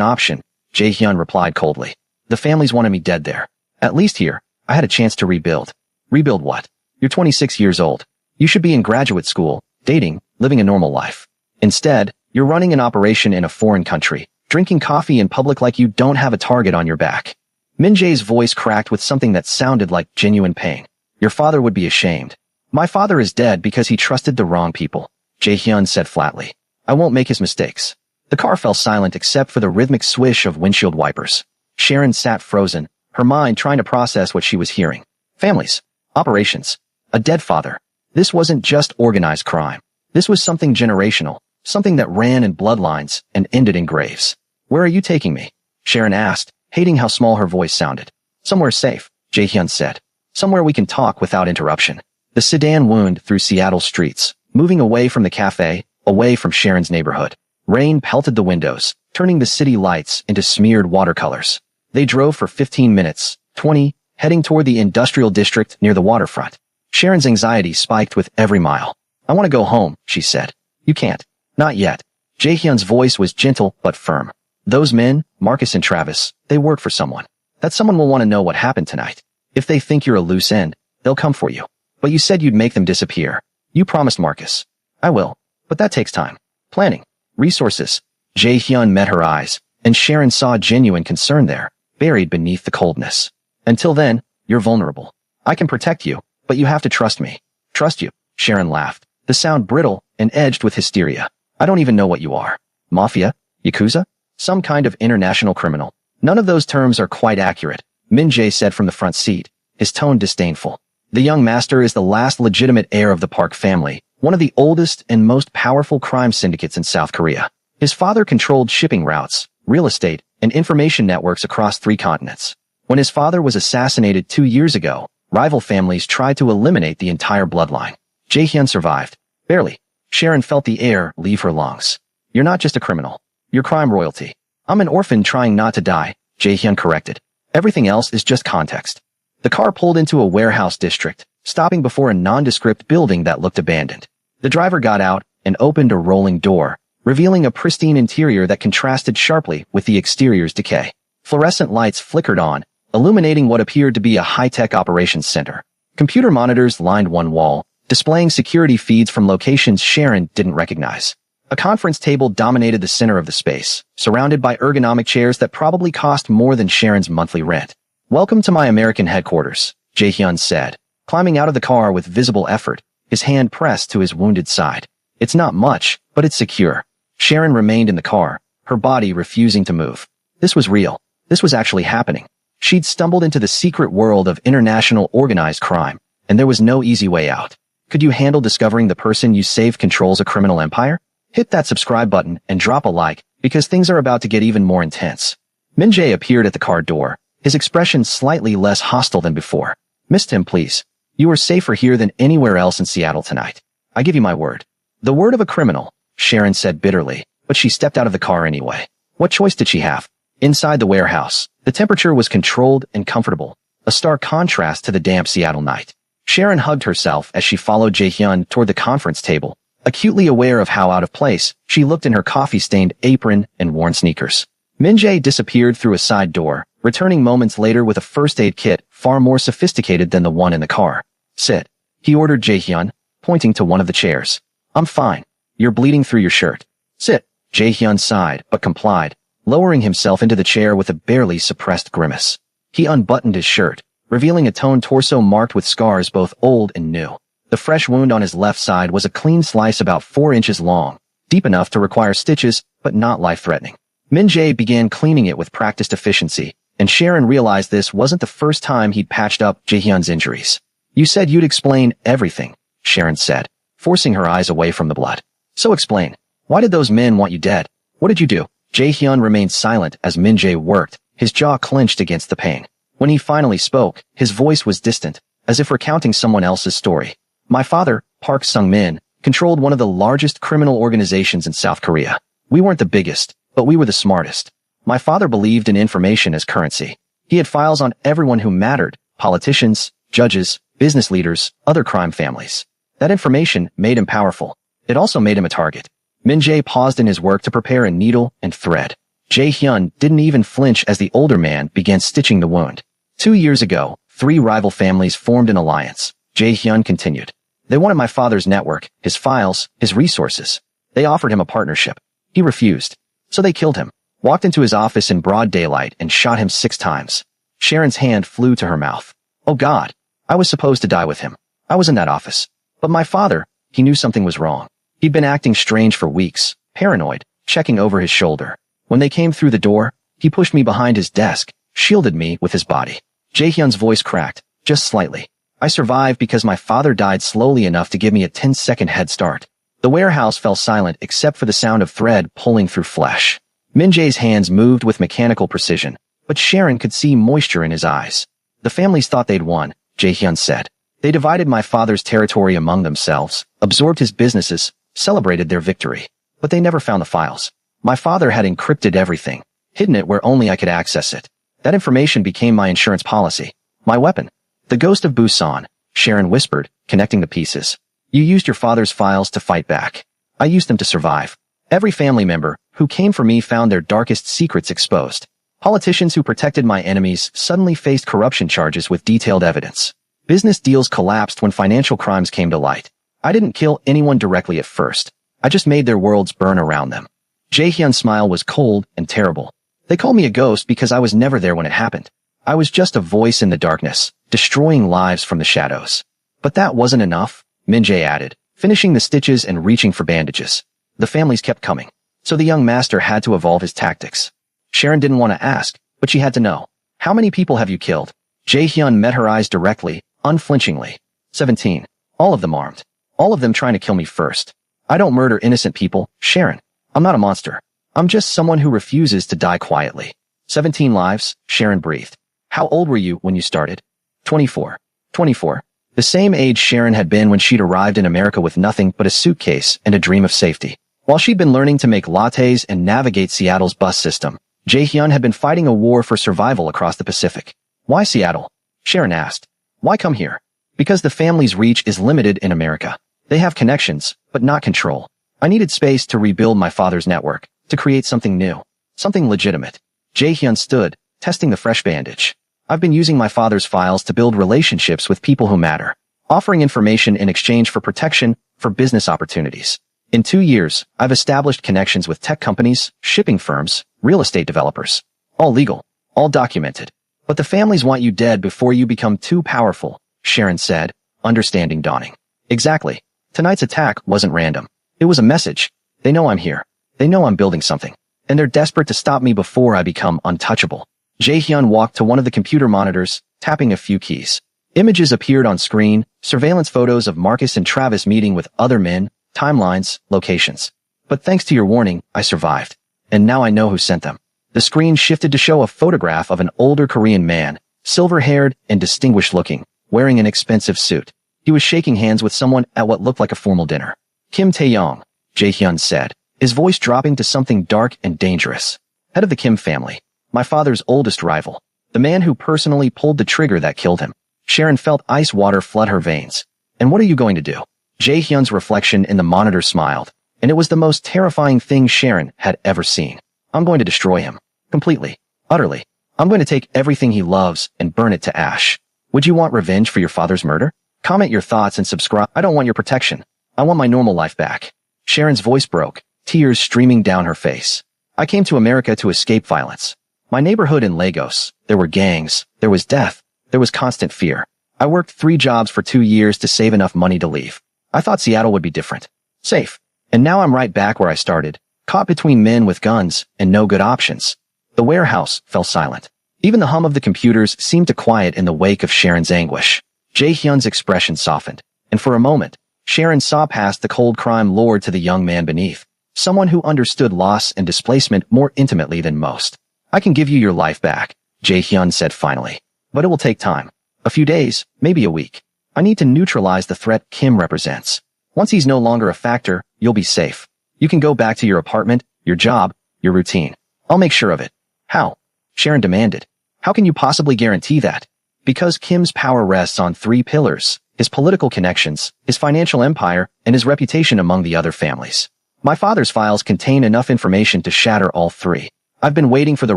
option," Jae-hyun replied coldly. "The families wanted me dead there. At least here, I had a chance to rebuild." "Rebuild what? You're 26 years old. You should be in graduate school, dating, living a normal life. Instead, you're running an operation in a foreign country, drinking coffee in public like you don't have a target on your back." Min-jae's voice cracked with something that sounded like genuine pain. "Your father would be ashamed." "My father is dead because he trusted the wrong people," Jae-hyun said flatly. "I won't make his mistakes." The car fell silent except for the rhythmic swish of windshield wipers. Sharon sat frozen, her mind trying to process what she was hearing. Families. Operations. A dead father. This wasn't just organized crime. This was something generational, something that ran in bloodlines and ended in graves. "Where are you taking me?" Sharon asked, hating how small her voice sounded. "Somewhere safe," Jae-hyun said. "Somewhere we can talk without interruption." The sedan wound through Seattle streets, moving away from the cafe, away from Sharon's neighborhood. Rain pelted the windows, turning the city lights into smeared watercolors. They drove for 15 minutes, 20, heading toward the industrial district near the waterfront. Sharon's anxiety spiked with every mile. "I want to go home," she said. "You can't. Not yet." Jae-hyun's voice was gentle but firm. "Those men, Marcus and Travis, they work for someone. That someone will want to know what happened tonight. If they think you're a loose end, they'll come for you. But you said you'd make them disappear. You promised Marcus." "I will. But that takes time. Planning. Resources." Jae-hyun met her eyes, and Sharon saw genuine concern there, buried beneath the coldness. "Until then, you're vulnerable. I can protect you, but you have to trust me." "Trust you," Sharon laughed, the sound brittle and edged with hysteria. "I don't even know what you are. Mafia? Yakuza? Some kind of international criminal?" "None of those terms are quite accurate," Min-jae said from the front seat, his tone disdainful. "The young master is the last legitimate heir of the Park family, one of the oldest and most powerful crime syndicates in South Korea. His father controlled shipping routes, real estate, and information networks across 3 continents. When his father was assassinated 2 years ago, rival families tried to eliminate the entire bloodline. Jae-hyun survived. Barely. Sharon felt the air leave her lungs. "You're not just a criminal. You're crime royalty." "I'm an orphan trying not to die," Jae-hyun corrected. "Everything else is just context." The car pulled into a warehouse district, stopping before a nondescript building that looked abandoned. The driver got out and opened a rolling door, revealing a pristine interior that contrasted sharply with the exterior's decay. Fluorescent lights flickered on, illuminating what appeared to be a high-tech operations center. Computer monitors lined one wall, displaying security feeds from locations Sharon didn't recognize. A conference table dominated the center of the space, surrounded by ergonomic chairs that probably cost more than Sharon's monthly rent. "Welcome to my American headquarters," Jae-hyun said, climbing out of the car with visible effort, his hand pressed to his wounded side. "It's not much, but it's secure." Sharon remained in the car, her body refusing to move. This was real. This was actually happening. She'd stumbled into the secret world of international organized crime, and there was no easy way out. Could you handle discovering the person you saved controls a criminal empire? Hit that subscribe button and drop a like, because things are about to get even more intense. Min-jae appeared at the car door, his expression slightly less hostile than before. "Missed him, please. You are safer here than anywhere else in Seattle tonight. I give you my word." "The word of a criminal," Sharon said bitterly, but she stepped out of the car anyway. What choice did she have? Inside the warehouse, the temperature was controlled and comfortable, a stark contrast to the damp Seattle night. Sharon hugged herself as she followed Jae-hyun toward the conference table. Acutely aware of how out of place she looked in her coffee-stained apron and worn sneakers. Min-jae disappeared through a side door, returning moments later with a first aid kit far more sophisticated than the one in the car. "Sit," he ordered Jae-hyun, pointing to one of the chairs. "I'm fine. You're bleeding through your shirt." "Sit." Jae-hyun sighed, but complied, lowering himself into the chair with a barely suppressed grimace. He unbuttoned his shirt, revealing a toned torso marked with scars both old and new. The fresh wound on his left side was a clean slice about 4 inches long, deep enough to require stitches, but not life-threatening. Min-jae began cleaning it with practiced efficiency, and Sharon realized this wasn't the first time he'd patched up Jae-hyun's injuries. "You said you'd explain everything," Sharon said, forcing her eyes away from the blood. "So explain. Why did those men want you dead? What did you do?" Jae-hyun remained silent as Min-jae worked, his jaw clenched against the pain. When he finally spoke, his voice was distant, as if recounting someone else's story. "My father, Park Sung-min, controlled one of the largest criminal organizations in South Korea. We weren't the biggest, but we were the smartest. My father believed in information as currency. He had files on everyone who mattered, politicians, judges, business leaders, other crime families. That information made him powerful. It also made him a target." Min-jae paused in his work to prepare a needle and thread. Jae-hyun didn't even flinch as the older man began stitching the wound. 2 years ago, 3 rival families formed an alliance, Jae-hyun continued. They wanted my father's network, his files, his resources. They offered him a partnership. He refused. So they killed him, walked into his office in broad daylight and shot him 6 times. Sharon's hand flew to her mouth. "Oh God, I was supposed to die with him. I was in that office. But my father, he knew something was wrong. He'd been acting strange for weeks, paranoid, checking over his shoulder. When they came through the door, he pushed me behind his desk, shielded me with his body." Jae-hyun's voice cracked, just slightly. "I survived because my father died slowly enough to give me a 10-second head start." The warehouse fell silent except for the sound of thread pulling through flesh. Min-jae's hands moved with mechanical precision, but Sharon could see moisture in his eyes. "The families thought they'd won," Jae-hyun said. "They divided my father's territory among themselves, absorbed his businesses, celebrated their victory. But they never found the files. My father had encrypted everything, hidden it where only I could access it. That information became my insurance policy, my weapon." "The ghost of Busan," Sharon whispered, connecting the pieces. "You used your father's files to fight back. I used them to survive. Every family member who came for me found their darkest secrets exposed. Politicians who protected my enemies suddenly faced corruption charges with detailed evidence. Business deals collapsed when financial crimes came to light. I didn't kill anyone directly at first. I just made their worlds burn around them." Jae-hyun's smile was cold and terrible. "They called me a ghost because I was never there when it happened. I was just a voice in the darkness, destroying lives from the shadows." "But that wasn't enough," Min-jae added, finishing the stitches and reaching for bandages. "The families kept coming. So the young master had to evolve his tactics." Sharon didn't want to ask, but she had to know. "How many people have you killed?" Jae-hyun met her eyes directly, unflinchingly. 17. All of them armed. All of them trying to kill me first. I don't murder innocent people, Sharon. I'm not a monster. I'm just someone who refuses to die quietly. 17 lives, Sharon breathed. "How old were you when you started?" 24. 24. The same age Sharon had been when she'd arrived in America with nothing but a suitcase and a dream of safety. While she'd been learning to make lattes and navigate Seattle's bus system, Jae-hyun had been fighting a war for survival across the Pacific. "Why Seattle?" Sharon asked. "Why come here?" "Because the family's reach is limited in America. They have connections, but not control. I needed space to rebuild my father's network, to create something new, something legitimate. Jae-hyun stood, testing the fresh bandage. I've been using my father's files to build relationships with people who matter, offering information in exchange for protection, for business opportunities. In 2 years, I've established connections with tech companies, shipping firms, real estate developers. All legal, all documented. But the families want you dead before you become too powerful, Sharon said, understanding dawning. Exactly. Tonight's attack wasn't random. It was a message. They know I'm here. They know I'm building something. And they're desperate to stop me before I become untouchable. Jae-hyun walked to one of the computer monitors, tapping a few keys. Images appeared on screen, surveillance photos of Marcus and Travis meeting with other men, timelines, locations. But thanks to your warning, I survived. And now I know who sent them. The screen shifted to show a photograph of an older Korean man, silver-haired and distinguished-looking, wearing an expensive suit. He was shaking hands with someone at what looked like a formal dinner. Kim Tae-young, Jae-hyun said, his voice dropping to something dark and dangerous. Head of the Kim family. My father's oldest rival. The man who personally pulled the trigger that killed him. Sharon felt ice water flood her veins. And what are you going to do? Jae-hyun's reflection in the monitor smiled, and it was the most terrifying thing Sharon had ever seen. I'm going to destroy him. Completely. Utterly. I'm going to take everything he loves and burn it to ash. Would you want revenge for your father's murder? Comment your thoughts and subscribe. I don't want your protection. I want my normal life back. Sharon's voice broke, tears streaming down her face. I came to America to escape violence. My neighborhood in Lagos, there were gangs, there was death, there was constant fear. I worked 3 jobs for 2 years to save enough money to leave. I thought Seattle would be different. Safe. And now I'm right back where I started, caught between men with guns and no good options. The warehouse fell silent. Even the hum of the computers seemed to quiet in the wake of Sharon's anguish. Jae-hyun's expression softened, and for a moment, Sharon saw past the cold crime lord to the young man beneath, someone who understood loss and displacement more intimately than most. I can give you your life back, Jae-hyun said finally, but it will take time. A few days, maybe a week. I need to neutralize the threat Kim represents. Once he's no longer a factor, you'll be safe. You can go back to your apartment, your job, your routine. I'll make sure of it. How? Sharon demanded. How can you possibly guarantee that? Because Kim's power rests on 3 pillars: his political connections, his financial empire, and his reputation among the other families. My father's files contain enough information to shatter all 3. I've been waiting for the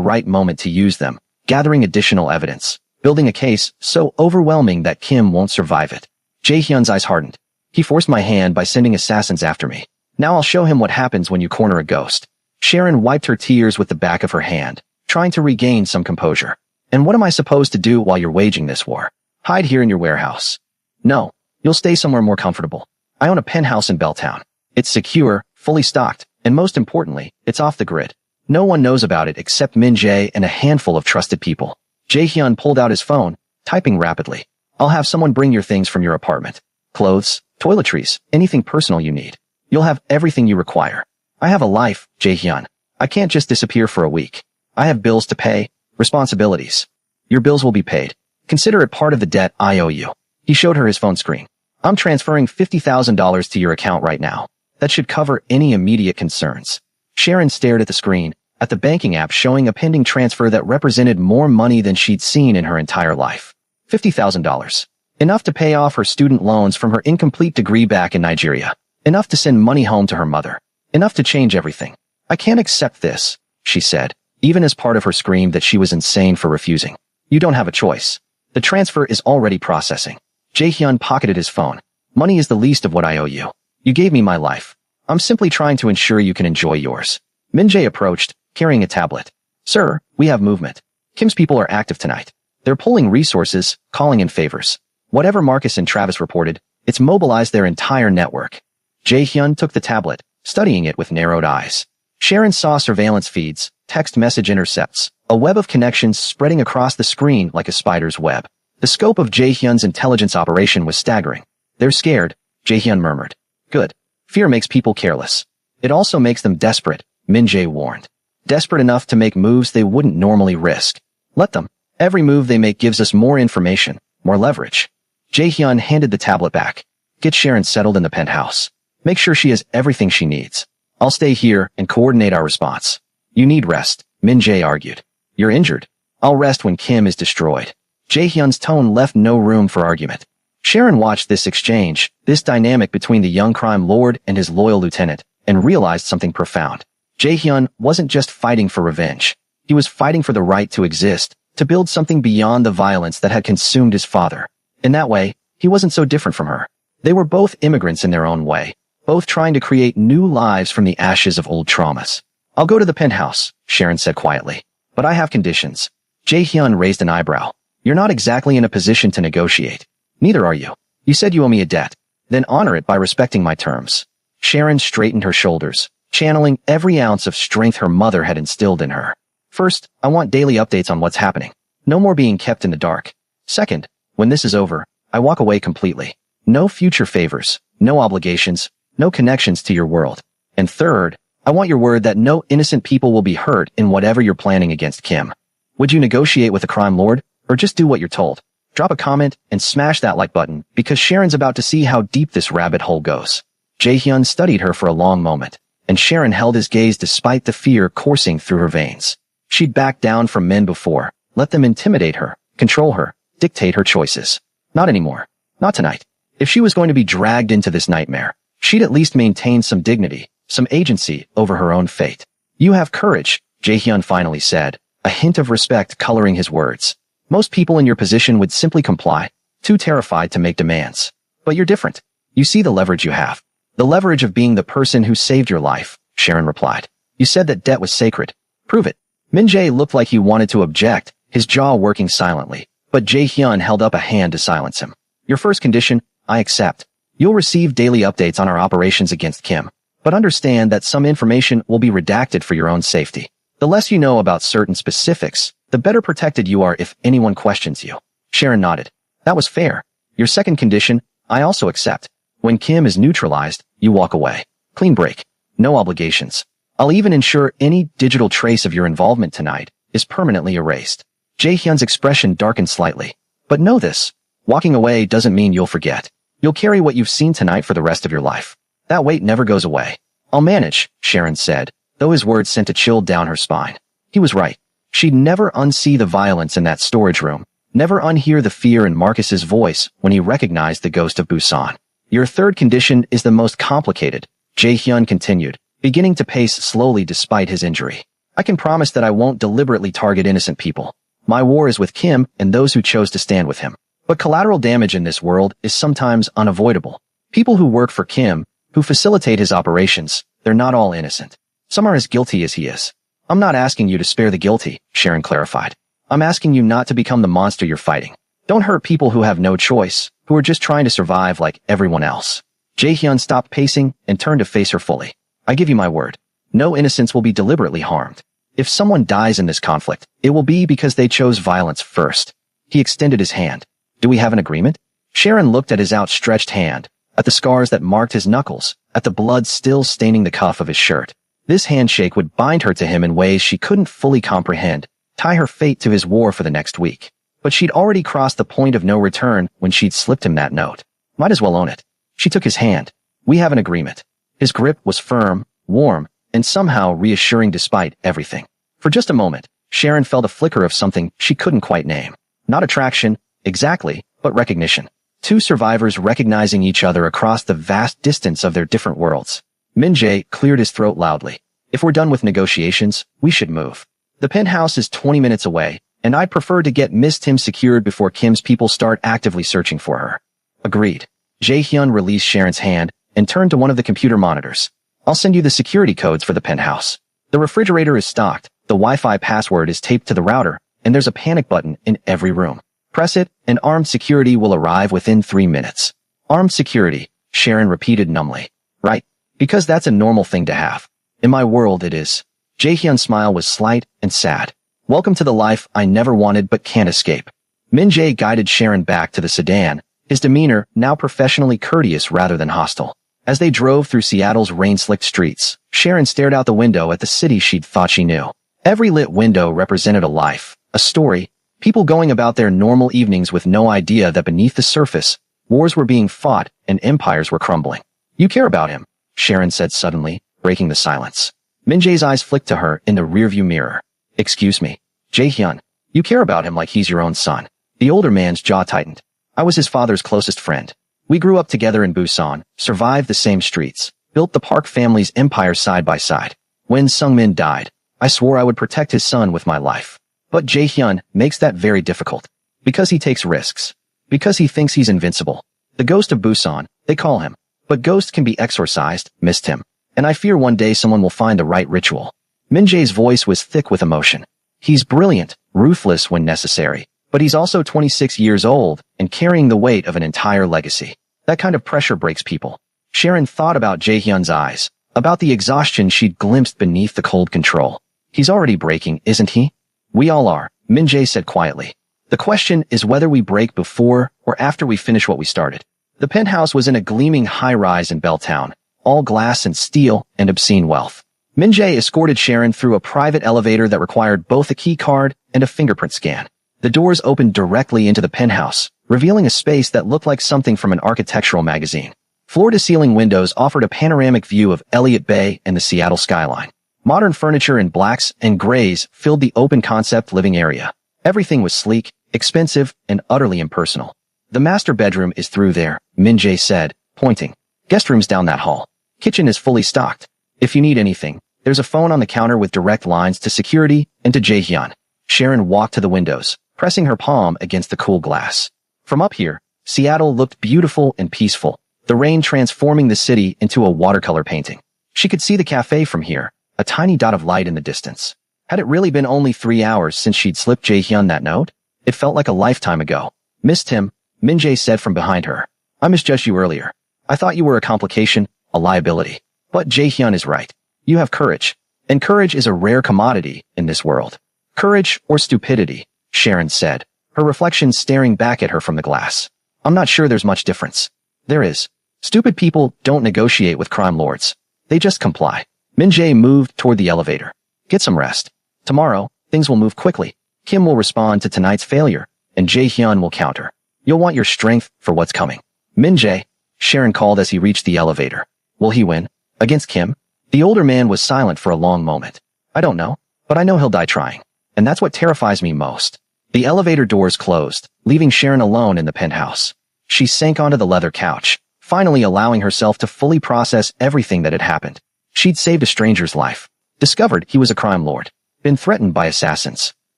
right moment to use them, gathering additional evidence, building a case so overwhelming that Kim won't survive it. Jae-hyun's eyes hardened. He forced my hand by sending assassins after me. Now I'll show him what happens when you corner a ghost. Sharon wiped her tears with the back of her hand, trying to regain some composure. And what am I supposed to do while you're waging this war? Hide here in your warehouse. No, you'll stay somewhere more comfortable. I own a penthouse in Belltown. It's secure, fully stocked, and most importantly, it's off the grid. No one knows about it except Min Jae and a handful of trusted people. Jae-hyun pulled out his phone, typing rapidly. I'll have someone bring your things from your apartment. Clothes, toiletries, anything personal you need. You'll have everything you require. I have a life, Jae-hyun. I can't just disappear for a week. I have bills to pay, responsibilities. Your bills will be paid. Consider it part of the debt I owe you. He showed her his phone screen. I'm transferring $50,000 to your account right now. That should cover any immediate concerns. Sharon stared at the screen, at the banking app showing a pending transfer that represented more money than she'd seen in her entire life. $50,000. Enough to pay off her student loans from her incomplete degree back in Nigeria. Enough to send money home to her mother. Enough to change everything. I can't accept this, she said, even as part of her screamed that she was insane for refusing. You don't have a choice. The transfer is already processing. Jae-hyun pocketed his phone. Money is the least of what I owe you. You gave me my life. I'm simply trying to ensure you can enjoy yours. Min Jae approached, carrying a tablet. Sir, we have movement. Kim's people are active tonight. They're pulling resources, calling in favors. Whatever Marcus and Travis reported, it's mobilized their entire network. Jae-hyun took the tablet, studying it with narrowed eyes. Sharon saw surveillance feeds, text message intercepts, a web of connections spreading across the screen like a spider's web. The scope of Jae-hyun's intelligence operation was staggering. They're scared, Jae-hyun murmured. Good. Fear makes people careless. It also makes them desperate, Min Jae warned. Desperate enough to make moves they wouldn't normally risk. Let them. Every move they make gives us more information, more leverage. Jae-hyun handed the tablet back. Get Sharon settled in the penthouse. Make sure she has everything she needs. I'll stay here and coordinate our response. You need rest, Min Jae argued. You're injured. I'll rest when Kim is destroyed. Jae-hyun's tone left no room for argument. Sharon watched this exchange, this dynamic between the young crime lord and his loyal lieutenant, and realized something profound. Jae-hyun wasn't just fighting for revenge. He was fighting for the right to exist, to build something beyond the violence that had consumed his father. In that way, he wasn't so different from her. They were both immigrants in their own way, both trying to create new lives from the ashes of old traumas. I'll go to the penthouse, Sharon said quietly. But I have conditions. Jae-hyun raised an eyebrow. You're not exactly in a position to negotiate. Neither are you. You said you owe me a debt. Then honor it by respecting my terms. Sharon straightened her shoulders, channeling every ounce of strength her mother had instilled in her. First, I want daily updates on what's happening. No more being kept in the dark. Second, when this is over, I walk away completely. No future favors, no obligations, no connections to your world. And third, I want your word that no innocent people will be hurt in whatever you're planning against Kim. Would you negotiate with a crime lord, or just do what you're told? Drop a comment and smash that like button, because Sharon's about to see how deep this rabbit hole goes. Jae-hyun studied her for a long moment, and Sharon held his gaze despite the fear coursing through her veins. She'd backed down from men before, let them intimidate her, control her, dictate her choices. Not anymore. Not tonight. If she was going to be dragged into this nightmare, she'd at least maintain some dignity, some agency over her own fate. You have courage, Jae-hyun finally said, a hint of respect coloring his words. Most people in your position would simply comply, too terrified to make demands. But you're different. You see the leverage you have. The leverage of being the person who saved your life, Sharon replied. You said that debt was sacred. Prove it. Min-jae looked like he wanted to object, his jaw working silently, but Jae-hyun held up a hand to silence him. Your first condition, I accept. You'll receive daily updates on our operations against Kim, but understand that some information will be redacted for your own safety. The less you know about certain specifics, the better protected you are if anyone questions you. Sharon nodded. That was fair. Your second condition, I also accept. When Kim is neutralized, you walk away. Clean break. No obligations. I'll even ensure any digital trace of your involvement tonight is permanently erased. Jae-hyun's expression darkened slightly. But know this. Walking away doesn't mean you'll forget. You'll carry what you've seen tonight for the rest of your life. That weight never goes away. I'll manage, Sharon said, though his words sent a chill down her spine. He was right. She'd never unsee the violence in that storage room, never unhear the fear in Marcus's voice when he recognized the ghost of Busan. Your third condition is the most complicated, Jae-hyun continued, beginning to pace slowly despite his injury. I can promise that I won't deliberately target innocent people. My war is with Kim and those who chose to stand with him. But collateral damage in this world is sometimes unavoidable. People who work for Kim, who facilitate his operations, they're not all innocent. Some are as guilty as he is. I'm not asking you to spare the guilty, Sharon clarified. I'm asking you not to become the monster you're fighting. Don't hurt people who have no choice, who are just trying to survive like everyone else. Jae-hyun stopped pacing and turned to face her fully. I give you my word. No innocents will be deliberately harmed. If someone dies in this conflict, it will be because they chose violence first. He extended his hand. Do we have an agreement? Sharon looked at his outstretched hand, at the scars that marked his knuckles, at the blood still staining the cuff of his shirt. This handshake would bind her to him in ways she couldn't fully comprehend, tie her fate to his war for the next week. But she'd already crossed the point of no return when she'd slipped him that note. Might as well own it. She took his hand. We have an agreement. His grip was firm, warm, and somehow reassuring despite everything. For just a moment, Sharon felt a flicker of something she couldn't quite name. Not attraction, exactly, but recognition. Two survivors recognizing each other across the vast distance of their different worlds. Min-jae cleared his throat loudly. If we're done with negotiations, we should move. The penthouse is 20 minutes away, and I'd prefer to get Miss Tim secured before Kim's people start actively searching for her. Agreed. Jae-hyun released Sharon's hand and turned to one of the computer monitors. I'll send you the security codes for the penthouse. The refrigerator is stocked, the Wi-Fi password is taped to the router, and there's a panic button in every room. Press it, and armed security will arrive within 3 minutes. Armed security, Sharon repeated numbly. Right. Because that's a normal thing to have. In my world it is. Jae-hyun's smile was slight and sad. Welcome to the life I never wanted but can't escape. Min-jae guided Sharon back to the sedan, his demeanor now professionally courteous rather than hostile. As they drove through Seattle's rain-slicked streets, Sharon stared out the window at the city she'd thought she knew. Every lit window represented a life, a story, people going about their normal evenings with no idea that beneath the surface, wars were being fought and empires were crumbling. You care about him, Sharon said suddenly, breaking the silence. Min-jae's eyes flicked to her in the rearview mirror. Excuse me. Jae-hyun, you care about him like he's your own son. The older man's jaw tightened. I was his father's closest friend. We grew up together in Busan, survived the same streets, built the Park family's empire side by side. When Sungmin died, I swore I would protect his son with my life. But Jae-hyun makes that very difficult. Because he takes risks. Because he thinks he's invincible. The ghost of Busan, they call him. But ghosts can be exorcised, missed him. And I fear one day someone will find the right ritual. Min-jae's voice was thick with emotion. He's brilliant, ruthless when necessary. But he's also 26 years old and carrying the weight of an entire legacy. That kind of pressure breaks people. Sharon thought about Jae-hyun's eyes, about the exhaustion she'd glimpsed beneath the cold control. He's already breaking, isn't he? We all are, Min-jae said quietly. The question is whether we break before or after we finish what we started. The penthouse was in a gleaming high-rise in Belltown, all glass and steel and obscene wealth. Min-jae escorted Sharon through a private elevator that required both a key card and a fingerprint scan. The doors opened directly into the penthouse, revealing a space that looked like something from an architectural magazine. Floor-to-ceiling windows offered a panoramic view of Elliott Bay and the Seattle skyline. Modern furniture in blacks and grays filled the open-concept living area. Everything was sleek, expensive, and utterly impersonal. The master bedroom is through there, Min-jae said, pointing. Guest room's down that hall. Kitchen is fully stocked. If you need anything, there's a phone on the counter with direct lines to security and to Jae-hyun. Sharon walked to the windows, pressing her palm against the cool glass. From up here, Seattle looked beautiful and peaceful, the rain transforming the city into a watercolor painting. She could see the cafe from here, a tiny dot of light in the distance. Had it really been only 3 hours since she'd slipped Jae-hyun that note? It felt like a lifetime ago. Missed him, Min-jae said from behind her. I misjudged you earlier. I thought you were a complication, a liability. But Jae-hyun is right. You have courage. And courage is a rare commodity in this world. Courage or stupidity, Sharon said, her reflection staring back at her from the glass. I'm not sure there's much difference. There is. Stupid people don't negotiate with crime lords. They just comply. Min-jae moved toward the elevator. Get some rest. Tomorrow, things will move quickly. Kim will respond to tonight's failure, and Jae-hyun will counter. You'll want your strength for what's coming. Min-jae, Sharon called as he reached the elevator. Will he win? Against Kim? The older man was silent for a long moment. I don't know, but I know he'll die trying. And that's what terrifies me most. The elevator doors closed, leaving Sharon alone in the penthouse. She sank onto the leather couch, finally allowing herself to fully process everything that had happened. She'd saved a stranger's life, discovered he was a crime lord, been threatened by assassins,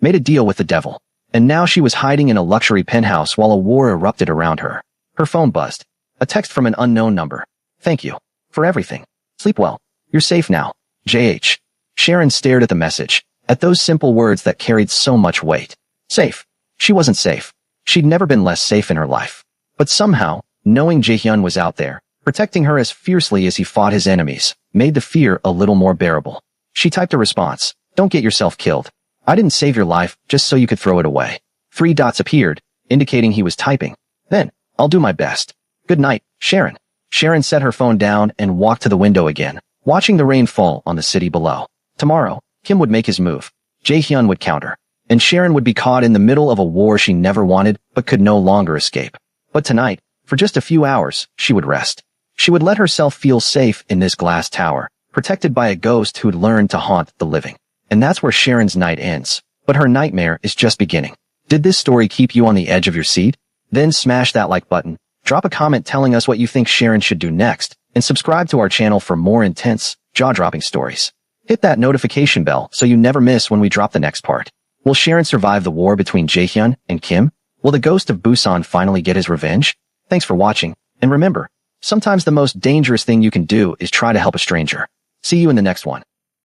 made a deal with the devil, and now she was hiding in a luxury penthouse while a war erupted around her. Her phone buzzed. A text from an unknown number. Thank you for everything. Sleep well. You're safe now. JH. Sharon stared at the message, at those simple words that carried so much weight. Safe. She wasn't safe. She'd never been less safe in her life. But somehow, knowing Jae-hyun was out there, protecting her as fiercely as he fought his enemies, made the fear a little more bearable. She typed a response. Don't get yourself killed. I didn't save your life just so you could throw it away. 3 dots appeared, indicating he was typing. Then, I'll do my best. Good night, Sharon. Sharon set her phone down and walked to the window again, watching the rain fall on the city below. Tomorrow, Kim would make his move. Jae-hyun would counter. And Sharon would be caught in the middle of a war she never wanted but could no longer escape. But tonight, for just a few hours, she would rest. She would let herself feel safe in this glass tower, protected by a ghost who'd learned to haunt the living. And that's where Sharon's night ends. But her nightmare is just beginning. Did this story keep you on the edge of your seat? Then smash that like button, drop a comment telling us what you think Sharon should do next, and subscribe to our channel for more intense, jaw-dropping stories. Hit that notification bell so you never miss when we drop the next part. Will Sharon survive the war between Jae-hyun and Kim? Will the ghost of Busan finally get his revenge? Thanks for watching, and remember, sometimes the most dangerous thing you can do is try to help a stranger. See you in the next one.